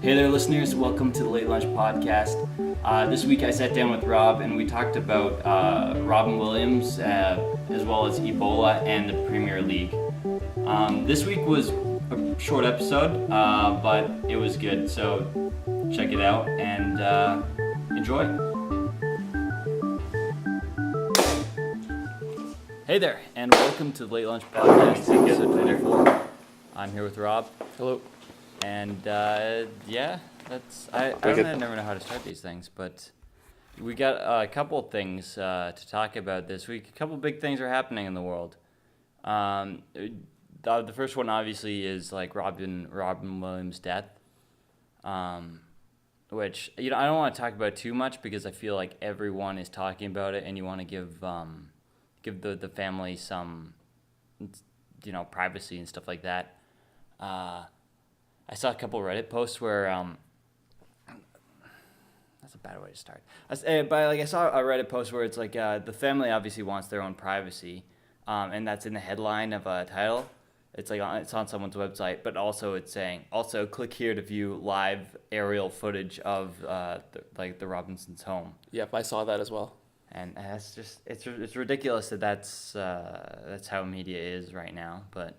Hey there, listeners. Welcome to the Late Lunch Podcast. This week I sat down with Rob and we talked about Robin Williams as well as Ebola and the Premier League. This week was a short episode, but it was good. So check it out and enjoy. Hey there, and welcome to the Late Lunch Podcast, episode 24. I'm here with Rob. Hello. And I never know how to start these things, but we got a couple of things to talk about this week. A couple of big things are happening in the world. The first one obviously is like Robin Williams' death, which I don't want to talk about too much because I feel like everyone is talking about it, and you want to give the family some privacy and stuff like that. I saw a couple Reddit posts where that's a bad way to start. I saw a Reddit post where it's like the family obviously wants their own privacy, and that's in the headline of a title. It's like it's on someone's website, but also it's saying also click here to view live aerial footage of the Robinsons' home. Yep, I saw that as well. And that's just it's ridiculous that's how media is right now. But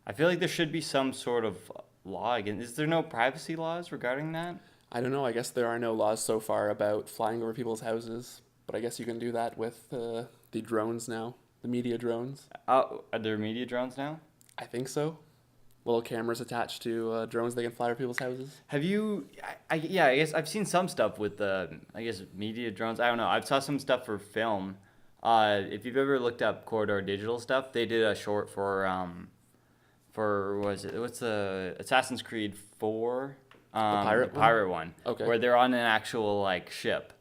I feel like there should be some sort of law again. Is there no privacy laws regarding that? I don't know. I guess there are no laws so far about flying over people's houses, but I guess you can do that with the drones now, the media drones. Oh, are there media drones now? I think so. Little cameras attached to drones they can fly over people's houses. Have you? I guess I've seen some stuff with media drones. I don't know. I've saw some stuff for film. If you've ever looked up Corridor Digital stuff, they did a short for what's the Assassin's Creed 4? The pirate one. Okay. Where they're on an actual ship,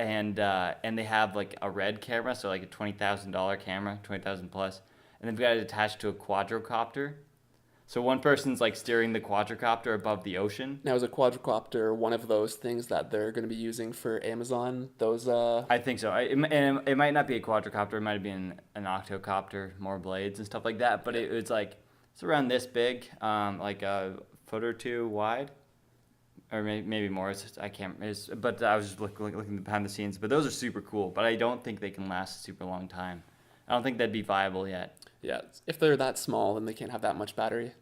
and they have a red camera, so a $20,000 camera, 20,000 plus, and they've got it attached to a quadrocopter. So one person's steering the quadrocopter above the ocean. Now, is a quadrocopter one of those things that they're going to be using for Amazon? Those I think so. It might not be a quadrocopter. It might have been an octocopter, more blades and stuff like that. But it's around this big, a foot or two wide, or maybe more. But I was just looking behind the scenes. But those are super cool. But I don't think they can last a super long time. I don't think that'd be viable yet. Yeah, if they're that small, then they can't have that much battery.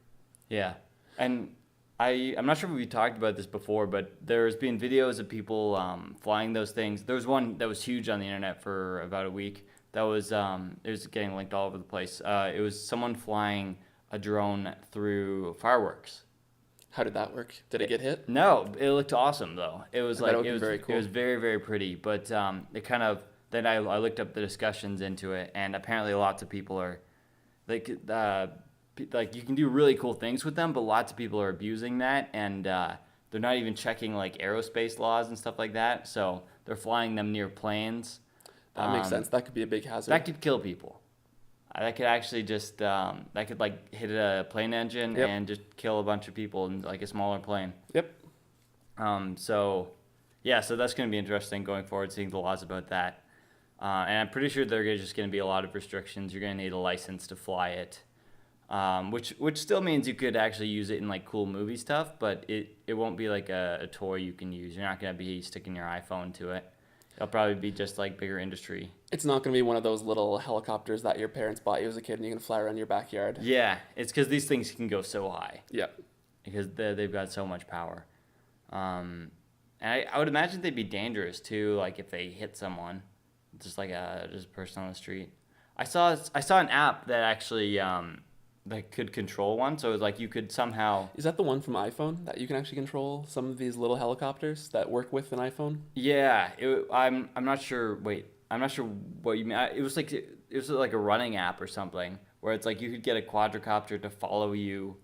Yeah, and I'm not sure if we talked about this before, but there's been videos of people flying those things. There was one that was huge on the internet for about a week. That was it was getting linked all over the place. It was someone flying a drone through fireworks. How did that work? Did it get hit? No, it looked awesome though. It was very cool. It was very, very pretty, but it kind of then I looked up the discussions into it, and apparently lots of people are you can do really cool things with them, but lots of people are abusing that, and they're not even checking aerospace laws and stuff like that. So they're flying them near planes. That makes sense. That could be a big hazard. That could kill people. That could actually just hit a plane engine and just kill a bunch of people in a smaller plane. Yep. So that's going to be interesting going forward, seeing the laws about that. And I'm pretty sure there are just going to be a lot of restrictions. You're going to need a license to fly it, which still means you could actually use it in cool movie stuff, but it won't be a toy you can use. You're not going to be sticking your iPhone to it. It'll probably be just bigger industry. It's not going to be one of those little helicopters that your parents bought you as a kid and you can fly around your backyard. Yeah, it's because these things can go so high. Yeah. Because they've got so much power. And I would imagine they'd be dangerous too, if they hit someone. Just a person on the street. I saw an app that actually that could control one. So it was you could somehow. Is that the one from iPhone that you can actually control some of these little helicopters that work with an iPhone? Yeah, I'm not sure. Wait, I'm not sure what you mean. It was like a running app or something where it's you could get a quadrocopter to follow you.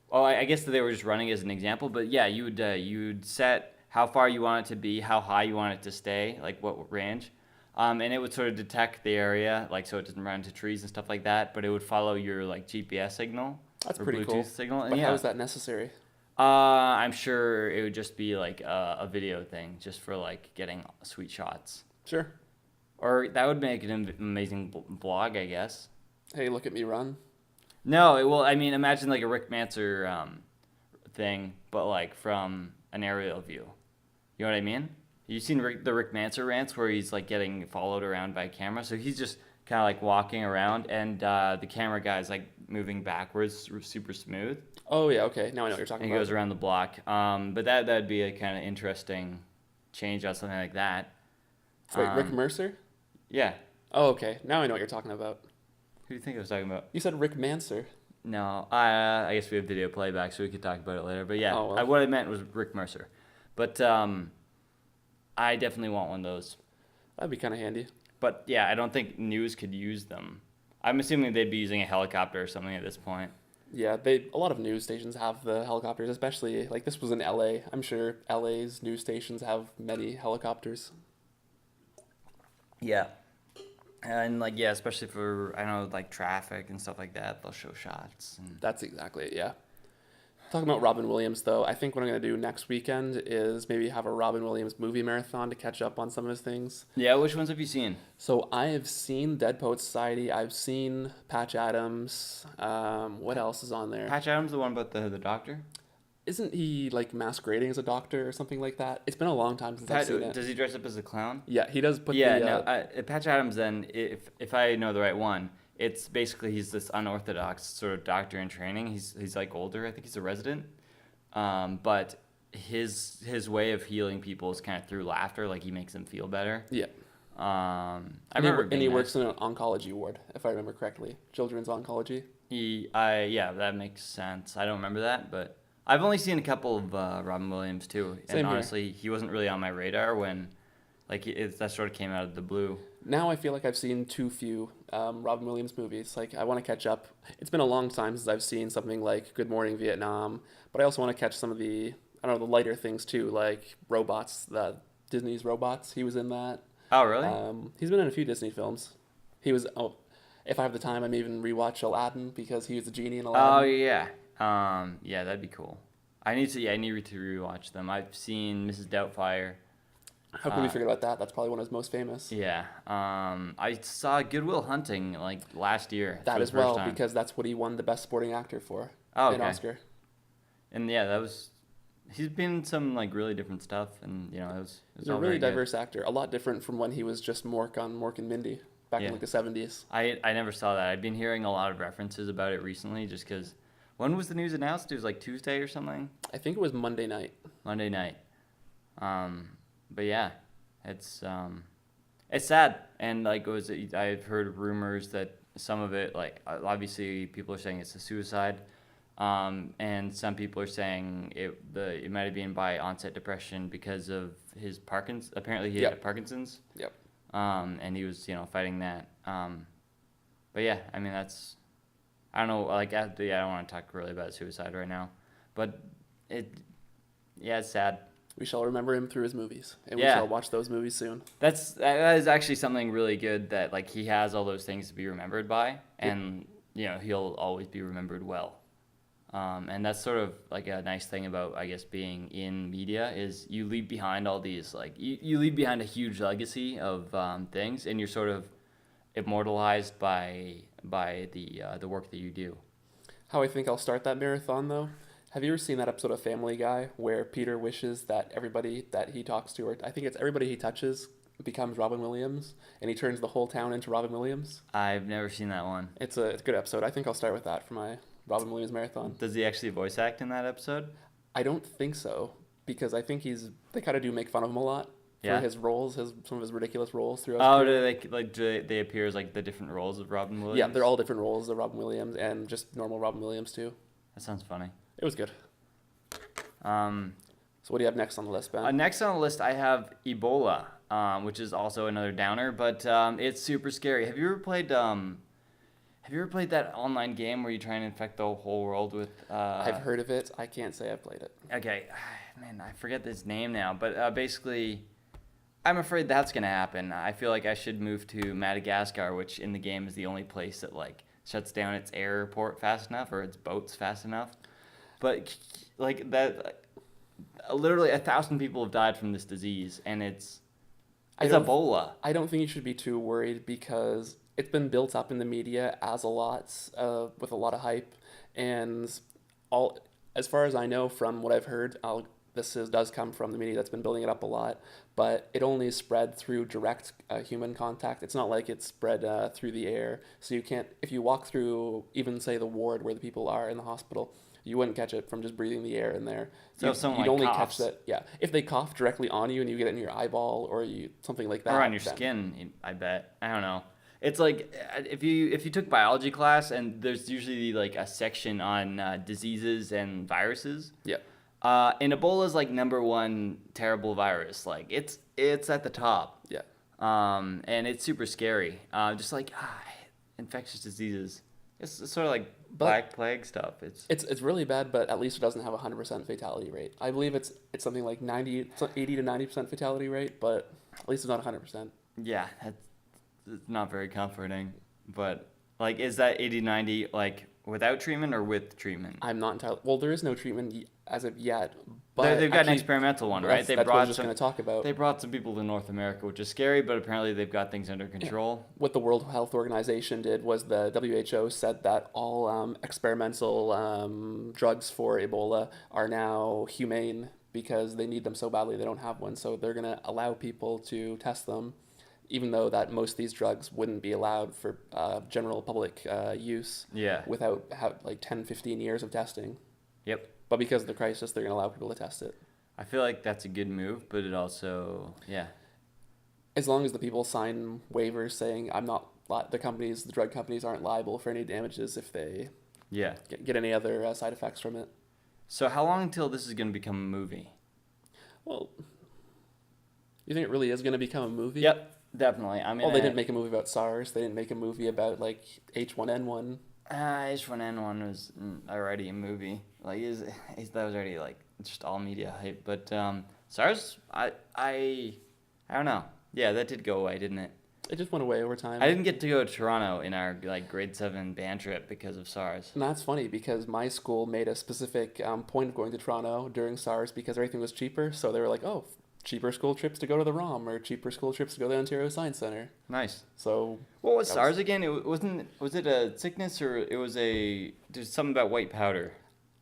Well, I guess that they were just running as an example, but yeah, you'd set how far you want it to be, how high you want it to stay, what range. And it would sort of detect the area, so it doesn't run into trees and stuff like that, but it would follow your GPS signal. That's or pretty Bluetooth cool. signal. But how is that necessary? I'm sure it would just be a video thing, just for getting sweet shots. Sure. Or that would make an amazing blog, I guess. Hey, look at me run. No, imagine a Rick Manser thing, but like from an aerial view. You know what I mean? You've seen the Rick Manser rants where he's like getting followed around by a camera, so he's just kind of like walking around, and the camera guy's like moving backwards, super smooth, Oh yeah, okay. Now I know what you're talking and he about. goes around the block. But that'd be a kind of interesting change on something like that. Wait, Rick Um, Mercer? yeah. Oh, okay. Now I know what you're talking about. Who do you think I was talking about? You said Rick Manser. No, I guess we have video playback, so we could talk about it later. But yeah, Oh, well. what I meant was Rick Mercer. But I definitely want one of those. That'd be kind of handy. But yeah, I don't think news could use them. I'm assuming they'd be using a helicopter or something at this point. Yeah, a lot of news stations have the helicopters, especially like this was in LA. I'm sure LA's news stations have many helicopters. Yeah. And like yeah, especially for I know like traffic and stuff like that, they'll show shots. And... That's exactly it, yeah. Talking about Robin Williams, though, I think what I'm going to do next weekend is maybe have a Robin Williams movie marathon to catch up on some of his things. Yeah, which ones have you seen? So I have seen Dead Poet Society. I've seen Patch Adams. What else is on there? Patch Adams, the one about the doctor. Isn't he like masquerading as a doctor or something like that? It's been a long time since I've seen it. Does he dress up as a clown? Yeah, he does put Yeah, the. no. Patch Adams. Then, if I know the right one, it's basically he's this unorthodox sort of doctor in training. He's like older. I think he's a resident. But his way of healing people is kind of through laughter. Like he makes them feel better. Yeah. I And remember he getting that. works in an oncology ward, if I remember correctly. Children's oncology. Yeah, that makes sense. I don't remember that, but I've only seen a couple of Robin Williams too, Same and here. honestly, he wasn't really on my radar when, like, that sort of came out of the blue. Now I feel like I've seen too few Robin Williams movies. Like I want to catch up. It's been a long time since I've seen something like Good Morning Vietnam, but I also want to catch some of the the lighter things too, like Robots, the Disney's Robots. He was in that. Oh, really? He's been in a few Disney films. He was. Oh, if I have the time, I may even rewatch Aladdin because he was the genie in Oh Aladdin. yeah. Yeah, that'd be cool. I need to rewatch them. I've seen Mrs. Doubtfire. How could we forget about that? That's probably one of his most famous. Yeah. I saw Good Will Hunting like last year. That for the as well, first time. because that's what he won the Best Supporting Actor for. Oh, An okay. Oscar. And yeah, that was. He's been in some like really different stuff, and it was He's a all really very good. diverse actor. A lot different from when he was just Mork on Mork and Mindy back Yeah. in like the 70s. I never saw that. I've been hearing a lot of references about it recently, just because. When was the news announced? It was like Tuesday or something. I think it was Monday night. Monday night. But yeah, it's sad, and like I've heard rumors that some of it, like obviously people are saying it's a suicide, and some people are saying it might have been by onset depression because of his Parkinson's. Apparently he had Yep. Parkinson's. Yep. And he was fighting that. But yeah, I mean that's. I don't know, like, I don't want to talk really about suicide right now, but it's sad. We shall remember him through his movies, and we Yeah. shall watch those movies soon. That is actually something really good that, like, he has all those things to be remembered by, and, he'll always be remembered well. And that's sort of, like, a nice thing about, I guess, being in media is you leave behind all these, like, you leave behind a huge legacy of things, and you're sort of immortalized by the work that you do. How I think I'll start that marathon, though. Have you ever seen that episode of Family Guy where Peter wishes that everybody that he talks to, or I think it's everybody he touches, becomes Robin Williams, and he turns the whole town into Robin Williams? I've never seen that one. It's a good episode. I think I'll start with that for my Robin Williams marathon. Does he actually voice act in that episode? I don't think so, because I think they kind of do make fun of him a lot for Yeah. his roles, some of his ridiculous roles throughout. Oh, his career. do they appear as like the different roles of Robin Williams? Yeah, they're all different roles of Robin Williams and just normal Robin Williams too. That sounds funny. It was good. Um, So what do you have next on the list, Ben? Next on the list, I have Ebola, which is also another downer, but it's super scary. Have you ever played that online game where you try and infect the whole world with? I've heard of it. I can't say I've played it. Okay, man, I forget his name now, but basically, I'm afraid that's gonna happen. I feel like I should move to Madagascar, which in the game is the only place that like shuts down its airport fast enough or its boats fast enough. But like that, literally 1,000 people have died from this disease, and it's don't- Ebola. I don't think you should be too worried because it's been built up in the media as a lot, with a lot of hype, and As far as I know, from what I've heard, does come from the media that's been building it up a lot, but it only spread through direct human contact. It's not like it's spread through the air. So you can't, if you walk through even say the ward where the people are in the hospital, you wouldn't catch it from just breathing the air in there. So if someone You'd like only coughs, catch that, yeah. If they cough directly on you and you get it in your eyeball or something like that, or on your then- skin, I bet. I don't know. It's like if you took biology class and there's usually like a section on diseases and viruses. Yeah. And Ebola is like number one terrible virus. Like it's at the top. Yeah. And it's super scary. Just like infectious diseases. It's sort of like But- Black Plague stuff. It's really bad, but at least it doesn't have a 100% fatality rate. I believe it's something like 80 to 90% fatality rate, but at least it's not 100%. Yeah, it's not very comforting. But like, is that 80-90 like without treatment or with treatment? I'm not entirely well. There is no treatment as of yet, but They've got an actually, experimental one, right? That's what I was just going to talk about. They brought some people to North America, which is scary, but apparently they've got things under control. What the World Health Organization did was the WHO said that all experimental drugs for Ebola are now humane because they need them so badly they don't have one. So they're going to allow people to test them, even though that most of these drugs wouldn't be allowed for general public use Yeah. without like 10, 15 years of testing. Yep. But because of the crisis, they're going to allow people to test it. I feel like that's a good move, but it also, yeah. As long as the people sign waivers saying the drug companies aren't liable for any damages if they Yeah. get any other side effects from it. So how long until this is going to become a movie? Well, you think it really is going to become a movie? Yep, definitely. I mean, Well, they didn't make a movie about SARS. They didn't make a movie about like H1N1. H1N1 was already a movie. Like, that was already like just all media hype. But SARS, I don't know. Yeah, that did go away, didn't it? It just went away over time. I didn't get to go to Toronto in our like grade 7 band trip because of SARS. And that's funny because my school made a specific point of going to Toronto during SARS because everything was cheaper. So they were like, oh, cheaper school trips to go to the ROM or cheaper school trips to go to the Ontario Science Centre. Nice. So What was SARS again? Was it a sickness or it was there's something about white powder?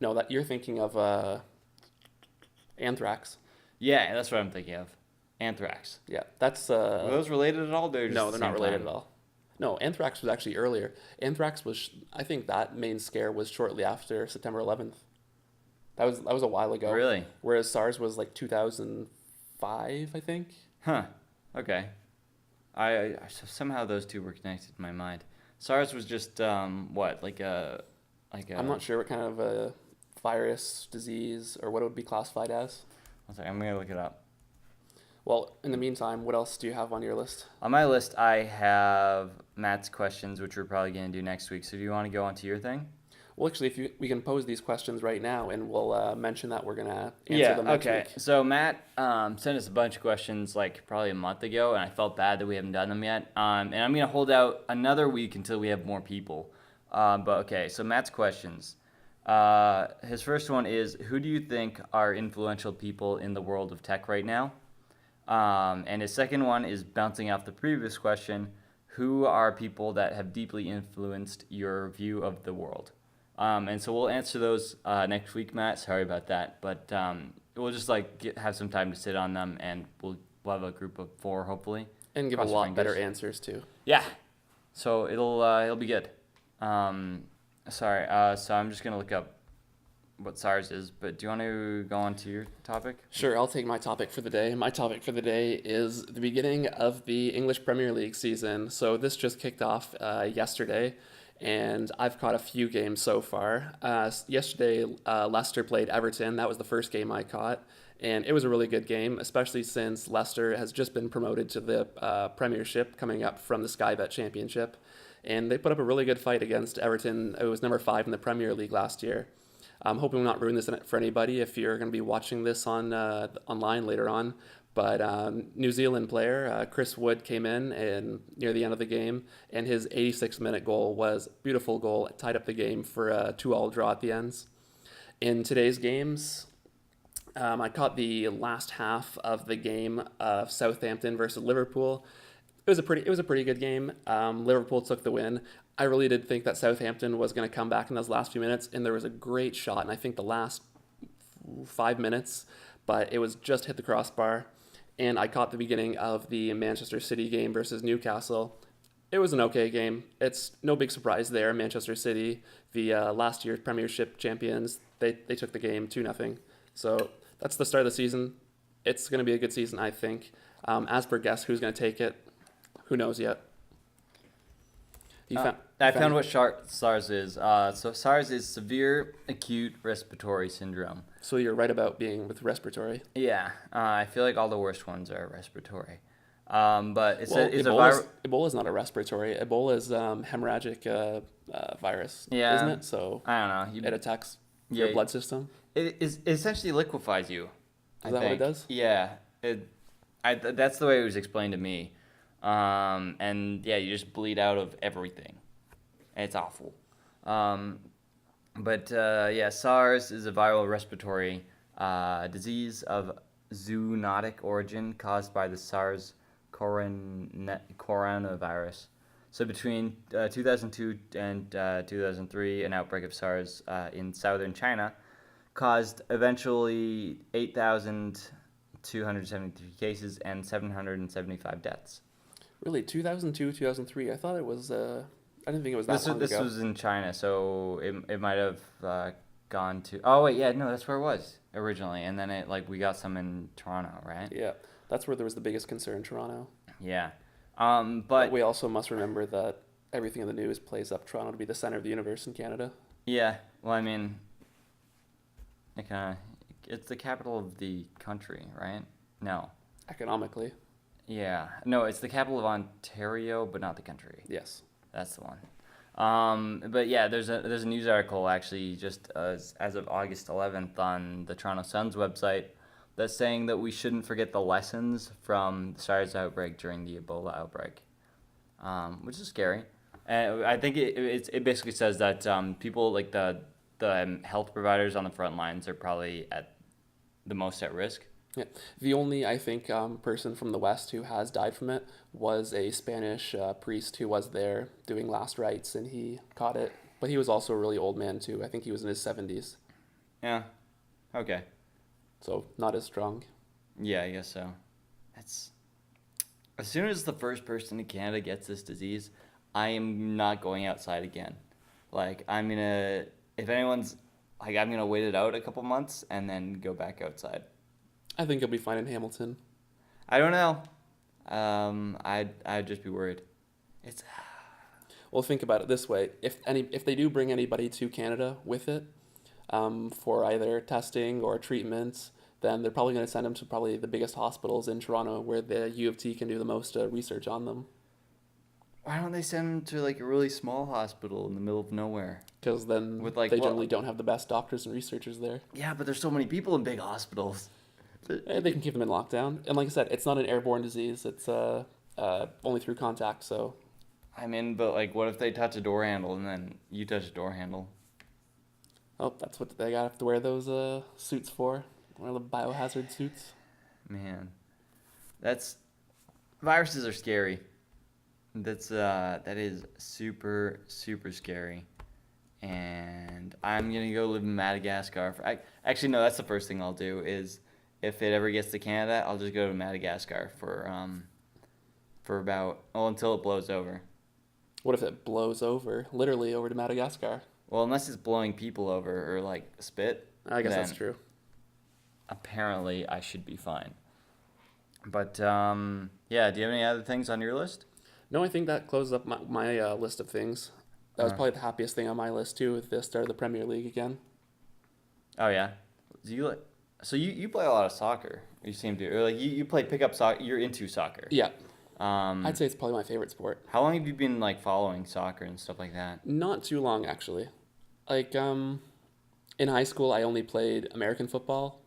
no, that you're thinking of anthrax. Yeah, that's what I'm thinking of. Anthrax. Yeah, that's Are those related at all? They're just no, the they're not same related time? at all. No, anthrax was actually earlier. Anthrax was, I think that main scare was shortly after September 11th. That was a while ago. Really? Whereas SARS was like 2005, I think. Huh. Okay. I somehow those two were connected in my mind. SARS was just what like a I'm not sure what kind of a virus, disease, or what it would be classified as. One second, I'm gonna look it up. Well, in the meantime, what else do you have on your list? On my list, I have Matt's questions, which we're probably gonna do next week. So do you want to go on to your thing? Well, actually, we can pose these questions right now, and we'll mention that we're gonna answer them next week. So Matt sent us a bunch of questions like probably a month ago, and I felt bad that we haven't done them yet. And I'm gonna hold out another week until we have more people. But okay, so Matt's questions. His first one is, who do you think are influential people in the world of tech right now? And his second one is bouncing off the previous question, who are people that have deeply influenced your view of the world? And so we'll answer those next week, Matt. Sorry about that, but we'll just like have some time to sit on them, and we'll have a group of 4 hopefully. And give Cross a your lot better fingers. answers too. Yeah. So it'll be good. Sorry. So I'm just gonna look up what SARS is, but do you want to go on to your topic? Sure, I'll take my topic for the day. My topic for the day is the beginning of the English Premier League season. So this just kicked off yesterday, and I've caught a few games so far. Yesterday, Leicester played Everton. That was the first game I caught, and it was a really good game, especially since Leicester has just been promoted to the Premiership, coming up from the Sky Bet Championship. And they put up a really good fight against Everton. It was number 5 in the Premier League last year. I'm hoping I'm not ruin this for anybody if you're going to be watching this on online later on. But New Zealand player Chris Wood came in and near the end of the game, and his 86-minute goal was a beautiful goal. It tied up the game for a 2-2 draw at the ends. In today's games, I caught the last half of the game of Southampton versus Liverpool. It was a pretty good game. Liverpool took the win. I really did think that Southampton was going to come back in those last few minutes, and there was a great shot, and I think the last 5 minutes, but it was just hit the crossbar. And I caught the beginning of the Manchester City game versus Newcastle. It was an okay game. It's no big surprise there. Manchester City, the last year's Premiership champions, they took the game 2-0. So that's the start of the season. It's going to be a good season, I think. As for guess who's going to take it, who knows yet? I found what SARS is. So SARS is severe acute respiratory syndrome. So you're right about being with respiratory. Yeah, I feel like all the worst ones are respiratory. But it's Well, it's Ebola is not a respiratory. Ebola is hemorrhagic virus, Yeah. isn't it? So I don't know. it attacks Yeah, your blood system. It essentially liquefies you. Is that what it think. does? Yeah. That's the way it was explained to me. And yeah, you just bleed out of everything. And it's awful. But yeah, SARS is a viral respiratory disease of zoonotic origin caused by the SARS coronavirus. So between 2002 and 2003, an outbreak of SARS in southern China caused eventually 8,273 cases and 775 deaths. Really, 2002, 2003. I thought it was. I didn't think it was that long This ago. was in China, so it might have gone to. Oh wait, yeah, no, that's where it was originally, and then we got some in Toronto, right? Yeah, that's where there was the biggest concern, Toronto. Yeah, But but we also must remember that everything in the news plays up Toronto to be the center of the universe in Canada. yeah, well, I mean, it's the capital of the country, right? No, Economically, yeah, no, it's the capital of Ontario, but not the country. yes. That's the one. But yeah, there's a news article actually just as of August 11th on the Toronto Sun's website that's saying that we shouldn't forget the lessons from the SARS outbreak during the Ebola outbreak, which is scary. And I think it basically says that people like the health providers on the front lines are probably at the most at risk. Yeah. The only, I think, person from the West who has died from it was a Spanish priest who was there doing last rites, and he caught it. But he was also a really old man, too. I think he was in his 70s, Yeah. Okay. so not as strong. Yeah, I guess so. That's as soon as the first person in Canada gets this disease, I am not going outside again. Like I'm gonna, if anyone's like, I'm gonna wait it out a couple months and then go back outside. I think he'll be fine in Hamilton. I don't know. I'd just be worried. It's Well, think about it this way: if they do bring anybody to Canada with it, for either testing or treatment, then they're probably going to send them to probably the biggest hospitals in Toronto, where the U of T can do the most research on them. why don't they send them to like a really small hospital in the middle of nowhere? Because then With, like, they what- generally don't have the best doctors and researchers there. Yeah, but there's so many people in big hospitals. They can keep them in lockdown. And like I said, it's not an airborne disease. It's only through contact. So I mean, but like, what if they touch a door handle and then you touch a door handle? that's what they got to wear those suits for. One of the biohazard suits. Man, viruses are scary. That is super scary, and I'm gonna go live in Madagascar. Actually, no, that's the first thing I'll do is if it ever gets to Canada, I'll just go to Madagascar for about until it blows over. What if it blows over, literally over to Madagascar? Well, unless it's blowing people over or like spit. I guess that's then true. Apparently, I should be fine. But yeah, do you have any other things on your list? No, I think that closes up my list of things. That was Uh. probably the happiest thing on my list too, with the start of the Premier League again. Oh yeah. Do you so you play a lot of soccer? You seem to, or like you play pickup soccer. You're into soccer. Yeah, Um, I'd say it's probably my favorite sport. how long have you been like following soccer and stuff like that? Not too long actually. Like in high school, I only played American football.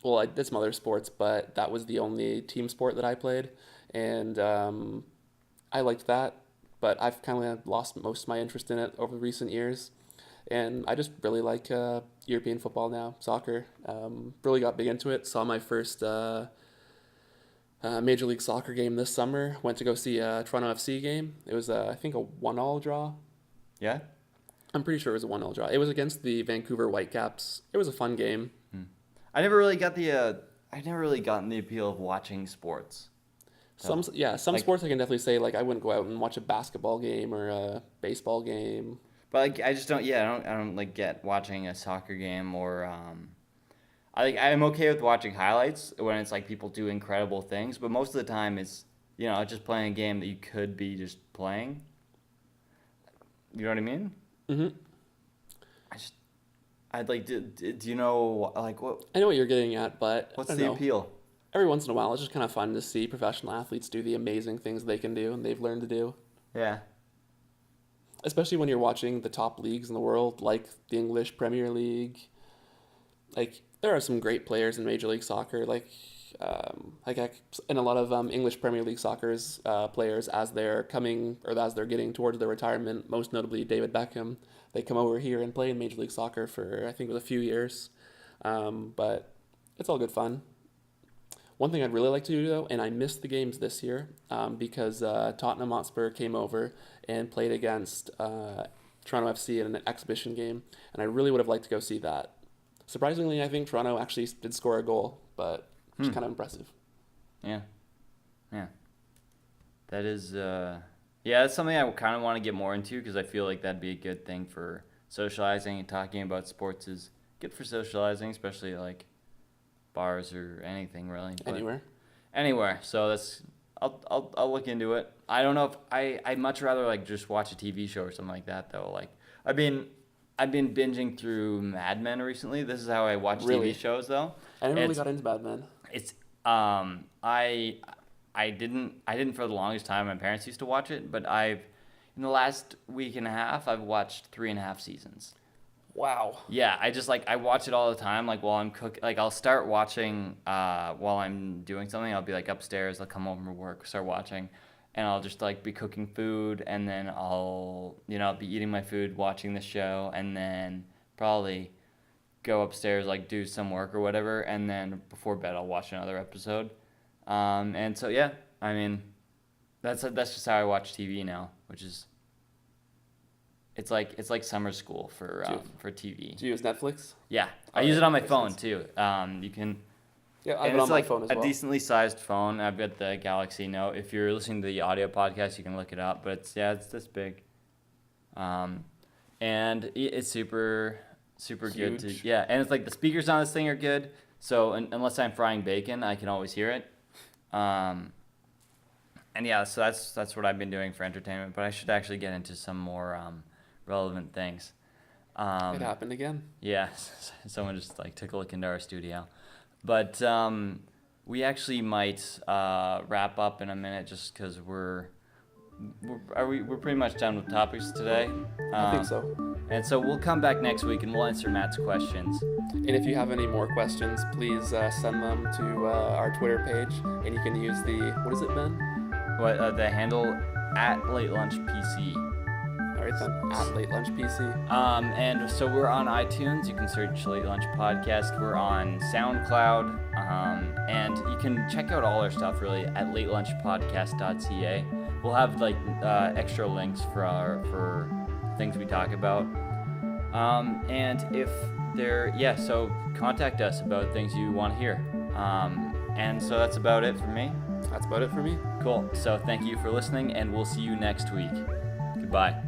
Well, I did some other sports, but that was the only team sport that I played, and I liked that. But I've kind of lost most of my interest in it over recent years, and I just really like European football now, soccer. Really got big into it. Saw my first Major League Soccer game this summer. Went to go see a Toronto FC game. It was I think a 1-1 draw. Yeah. I'm pretty sure it was a 1-0 draw. It was against the Vancouver Whitecaps. It was a fun game. I never really got the. I never really gotten the appeal of watching sports. Some Like- sports I can definitely say, like, I wouldn't go out and watch a basketball game or a baseball game. But like, I just don't. Yeah, I don't like get watching a soccer game or. I'm okay with watching highlights when it's like people do incredible things, but most of the time it's just playing a game that you could be just playing. You know what I mean? hmm I'd like. Do you know like what? I know what you're getting at, but What's I don't the know. appeal? Every once in a while, it's just kind of fun to see professional athletes do the amazing things they can do and they've learned to do. Yeah. Especially when you're watching the top leagues in the world, like the English Premier League. Like, there are some great players in Major League Soccer, and a lot of English Premier League soccer's players, as they're getting towards their retirement, most notably David Beckham, they come over here and play in Major League Soccer for, I think it was a few years. But it's all good fun. One thing I'd really like to do, though, and I missed the games this year because Tottenham Hotspur came over and played against Toronto FC in an exhibition game, and I really would have liked to go see that. Surprisingly, I think Toronto actually did score a goal, but it's kind of impressive. Yeah. Yeah. That is. That's something I kind of want to get more into because I feel like that'd be a good thing for socializing, and talking about sports is good for socializing, especially like bars or anything really. But anywhere. So that's I'll look into it. I don't know if I'd much rather like just watch a TV show or something like that though. Like I've been binging through Mad Men recently. This is how I watch Really? TV shows though. I never really got into Mad Men. It's I didn't for the longest time. My parents used to watch it, but in the last week and a half I've watched 3.5 seasons. Wow. Yeah, I watch it all the time. Like while I'm cooking, like I'll start watching while I'm doing something. I'll be like upstairs. I'll come home from work, start watching, and I'll just like be cooking food, and then I'll be eating my food, watching the show, and then probably go upstairs like do some work or whatever, and then before bed I'll watch another episode. And so yeah, I mean, that's just how I watch TV now, which is. It's like summer school for TV. Do you use Netflix? Yeah, I Oh, use yeah, it on my makes phone sense. too. You can. Yeah, I have And it on it's my like phone as a well. decently sized phone. I've got the Galaxy Note. If you're listening to the audio podcast, you can look it up. But it's this big. And it's super good to Huge. and it's like the speakers on this thing are good. So unless I'm frying bacon, I can always hear it. And yeah, so that's what I've been doing for entertainment. But I should actually get into some more relevant things. It happened again. Yeah, someone just like took a look into our studio, but we actually might wrap up in a minute just because we're pretty much done with topics today. I think so. And so we'll come back next week and we'll answer Matt's questions. And if you have any more questions, please send them to our Twitter page, and you can use what is it, Ben? The handle @LateLunchPC. All right then, @LateLunchPC. And so we're on iTunes. You can search Late Lunch Podcast. We're on SoundCloud. And you can check out all our stuff really at latelunchpodcast.ca. We'll have like extra links for things we talk about. And if so contact us about things you want to hear. And so that's about it for me. That's about it for me. Cool. So thank you for listening, and we'll see you next week. Goodbye.